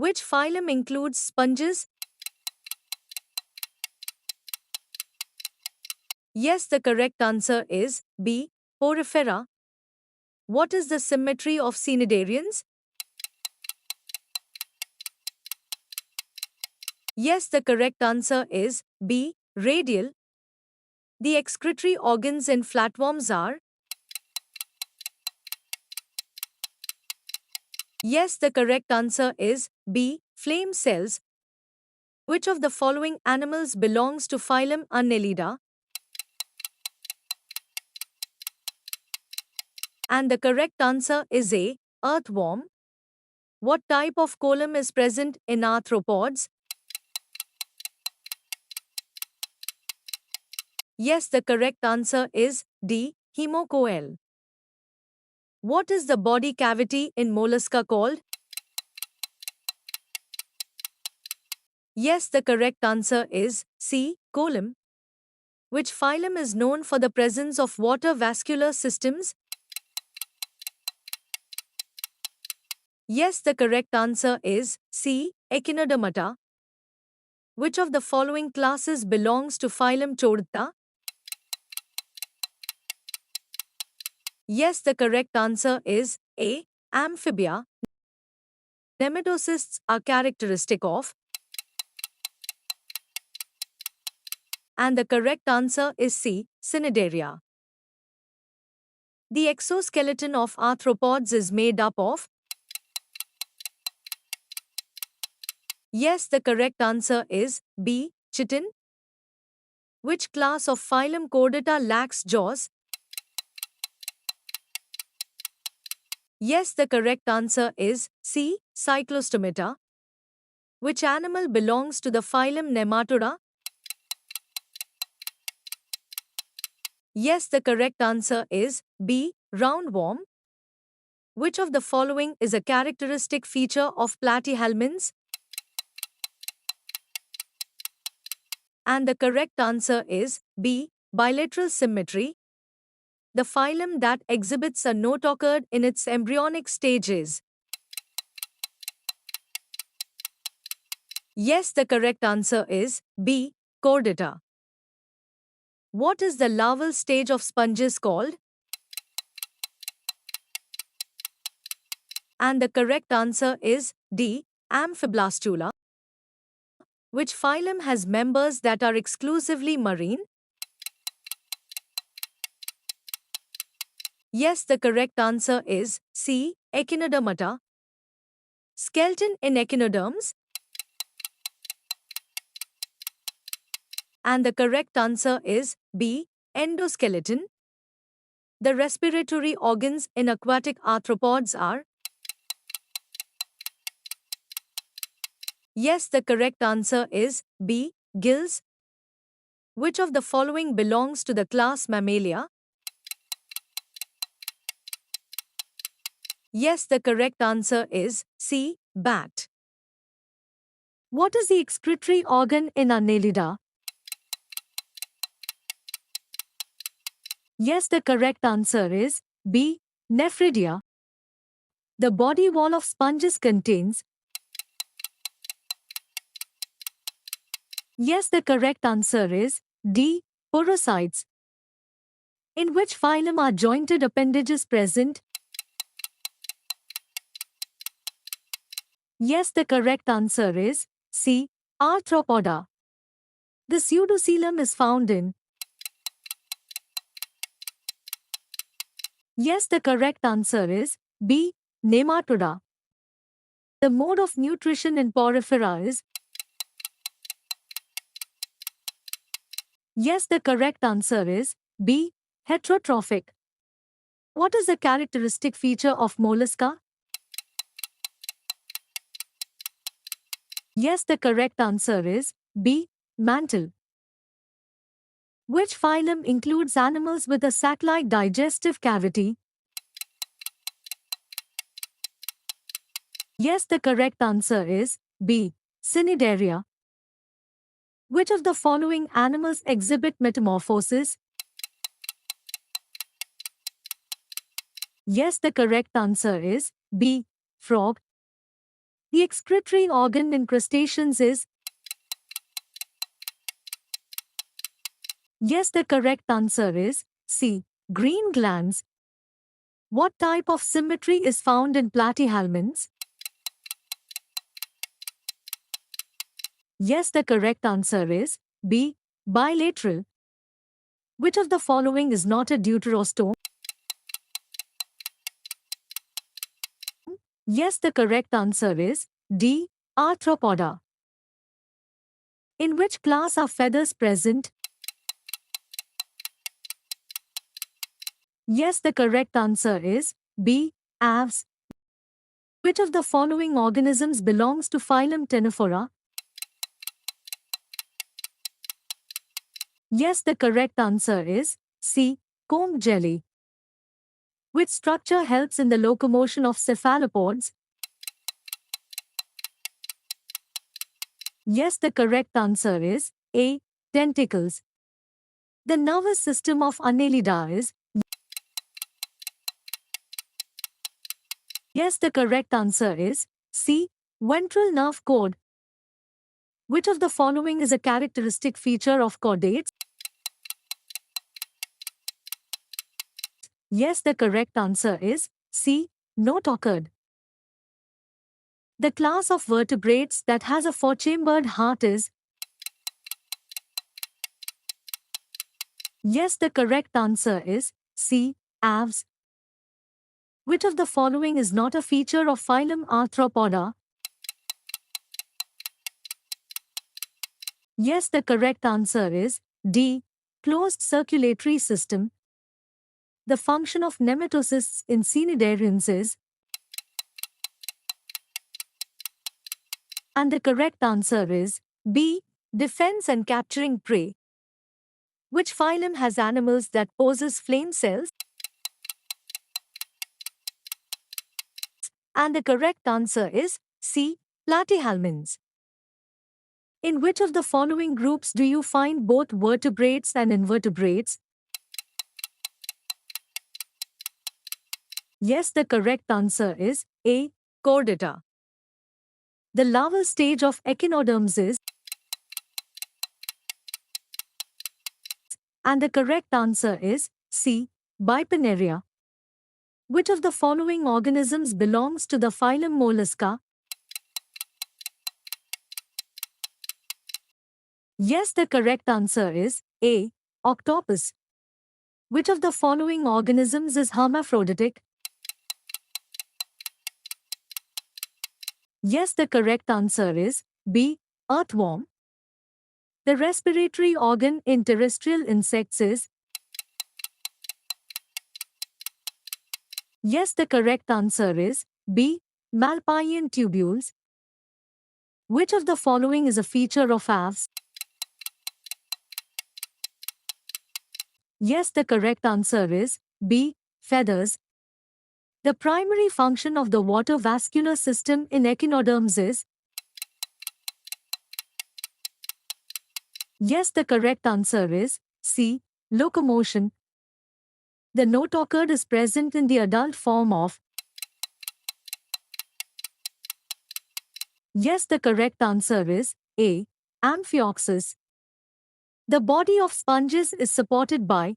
Which phylum includes sponges? Yes, the correct answer is B. Porifera. What is the symmetry of cnidarians? Yes, the correct answer is B. Radial. The excretory organs in flatworms are? Yes, the correct answer is B. Flame cells. Which of the following animals belongs to phylum Annelida? And the correct answer is A. Earthworm. What type of column is present in arthropods? Yes, the correct answer is D. Hemocoel. What is the body cavity in mollusca called? Yes, the correct answer is C. Column. Which phylum is known for the presence of water vascular systems? Yes, the correct answer is C. Echinodermata. Which of the following classes belongs to phylum Chordata? Yes, the correct answer is A. Amphibia. Nematocysts are characteristic of? And the correct answer is C. Cnidaria. The exoskeleton of arthropods is made up of? Yes, the correct answer is B. Chitin. Which class of phylum Chordata lacks jaws? Yes, the correct answer is C. Cyclostomata. Which animal belongs to the phylum Nematoda? Yes, the correct answer is B. Roundworm. Which of the following is a characteristic feature of platyhelminths? And the correct answer is B. Bilateral symmetry. The phylum that exhibits a notochord in its embryonic stages. Yes, the correct answer is B. Chordata. What is the larval stage of sponges called? And the correct answer is D. Amphiblastula. Which phylum has members that are exclusively marine? Yes, the correct answer is C. Echinodermata. Skeleton in echinoderms? And the correct answer is B. Endoskeleton. The respiratory organs in aquatic arthropods are? Yes, the correct answer is B. Gills. Which of the following belongs to the class Mammalia? Yes, the correct answer is C. Bat. What is the excretory organ in Annelida? Yes, the correct answer is B. Nephridia. The body wall of sponges contains? Yes, the correct answer is D. Porocytes. In which phylum are jointed appendages present? Yes, the correct answer is C. Arthropoda. The pseudocoelom is found in? Yes, the correct answer is B. Nematoda. The mode of nutrition in Porifera is? Yes, the correct answer is B. Heterotrophic. What is the characteristic feature of mollusca? Yes, the correct answer is B. Mantle. Which phylum includes animals with a sac-like digestive cavity? Yes, the correct answer is B. Cnidaria. Which of the following animals exhibit metamorphosis? Yes, the correct answer is B. Frog. The excretory organ in crustaceans is. Yes, the correct answer is C. Green glands. What type of symmetry is found in platyhelminths? Yes, the correct answer is B. Bilateral. Which of the following is not a deuterostome? Yes, the correct answer is D. Arthropoda. In which class are feathers present? Yes, the correct answer is B. Aves. Which of the following organisms belongs to phylum Ctenophora? Yes, the correct answer is C. Comb jelly. Which structure helps in the locomotion of cephalopods? Yes, the correct answer is A. Tentacles. The nervous system of Annelida is. Yes, the correct answer is C. Ventral nerve cord. Which of the following is a characteristic feature of chordates? Yes, the correct answer is C. Notochord. The class of vertebrates that has a four-chambered heart is. Yes, the correct answer is C. Aves. Which of the following is not a feature of phylum Arthropoda? Yes, the correct answer is D. Closed circulatory system. The function of nematocysts in cnidarians is. And the correct answer is B. Defense and capturing prey. Which phylum has animals that possess flame cells? And the correct answer is C. Platyhelminths. In which of the following groups do you find both vertebrates and invertebrates? Yes, the correct answer is A. Chordata. The larval stage of echinoderms is. And the correct answer is C. Bipinnaria. Which of the following organisms belongs to the phylum Mollusca? Yes, the correct answer is A. Octopus. Which of the following organisms is hermaphroditic? Yes, the correct answer is B. Earthworm. The respiratory organ in terrestrial insects is. Yes, the correct answer is B. Malpighian tubules. Which of the following is a feature of aves? Yes, the correct answer is B. Feathers. The primary function of the water vascular system in echinoderms is. Yes, the correct answer is C. Locomotion. The notochord is present in the adult form of. Yes, the correct answer is A. Amphioxus. The body of sponges is supported by.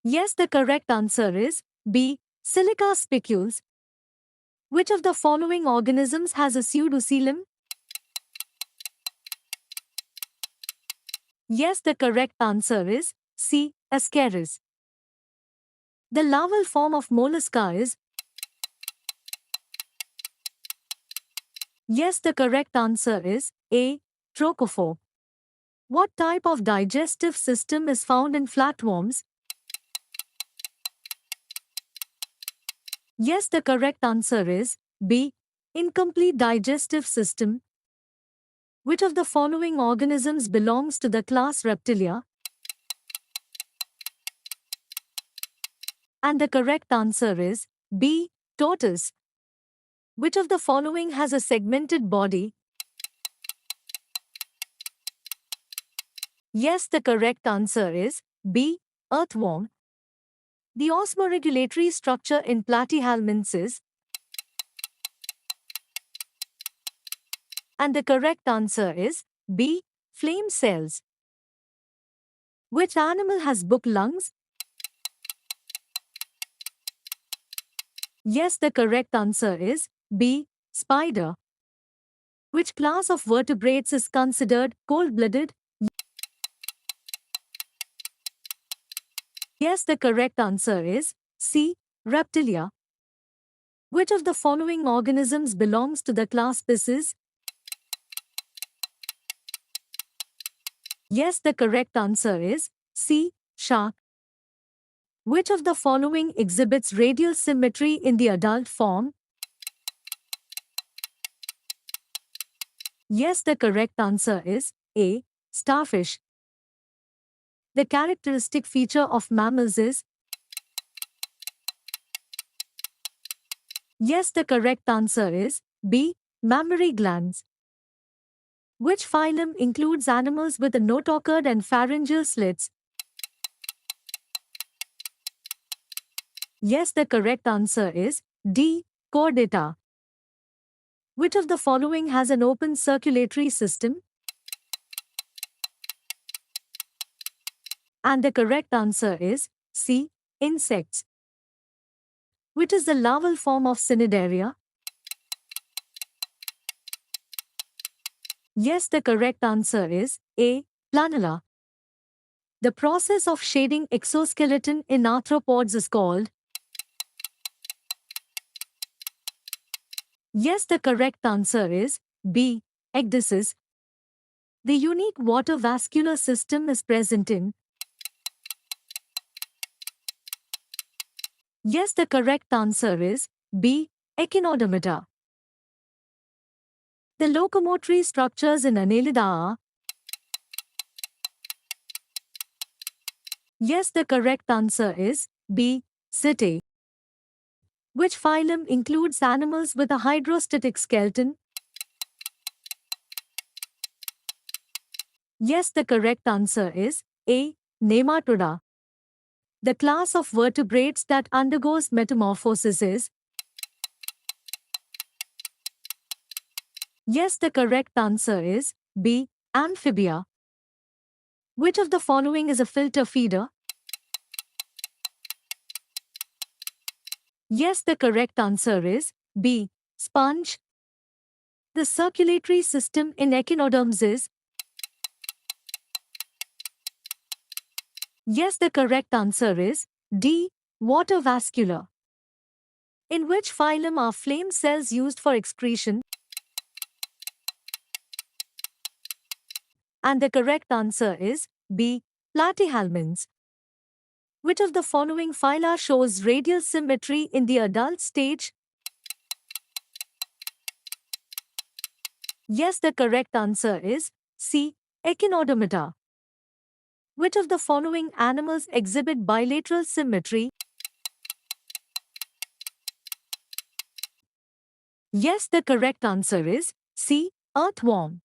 Yes, the correct answer is B. Silica spicules. Which of the following organisms has a pseudocoelom? Yes, the correct answer is C. Ascaris. The larval form of mollusca is. Yes, the correct answer is A. Trochophore. What type of digestive system is found in flatworms? Yes, the correct answer is B. Incomplete digestive system. Which of the following organisms belongs to the class Reptilia? And the correct answer is B. Tortoise. Which of the following has a segmented body? Yes, the correct answer is B. Earthworm. the osmoregulatory structure in platyhelminths is, and the correct answer is B. Flame cells. Which animal has book lungs? Yes, the correct answer is B. Spider. Which class of vertebrates is considered cold-blooded? Yes, the correct answer is C. Reptilia. Which of the following organisms belongs to the class Pisces? Yes, the correct answer is C. Shark. Which of the following exhibits radial symmetry in the adult form? Yes, the correct answer is A. Starfish. The characteristic feature of mammals is. Yes, the correct answer is B. Mammary glands. Which phylum includes animals with a notochord and pharyngeal slits? Yes, the correct answer is D. Chordata. Which of the following has an open circulatory system? And the correct answer is C. Insects. Which is the larval form of Cnidaria? Yes, the correct answer is A. Planula. The process of shading exoskeleton in arthropods is called. Yes, the correct answer is B. Ecdysis. The unique water vascular system is present in. Yes, the correct answer is B. Echinodermata. The locomotory structures in Annelida are. Yes, the correct answer is B. Setae. Which phylum includes animals with a hydrostatic skeleton? Yes, the correct answer is A. Nematoda. The class of vertebrates that undergoes metamorphosis is. Yes, the correct answer is B. Amphibia. Which of the following is a filter feeder? Yes, the correct answer is B. Sponge. The circulatory system in echinoderms is. Yes, the correct answer is D. Water vascular. In which phylum are flame cells used for excretion? And the correct answer is B. Platyhelminths. Which of the following phyla shows radial symmetry in the adult stage? Yes, the correct answer is C. Echinodermata. Which of the following animals exhibit bilateral symmetry? Yes, the correct answer is C. Earthworm.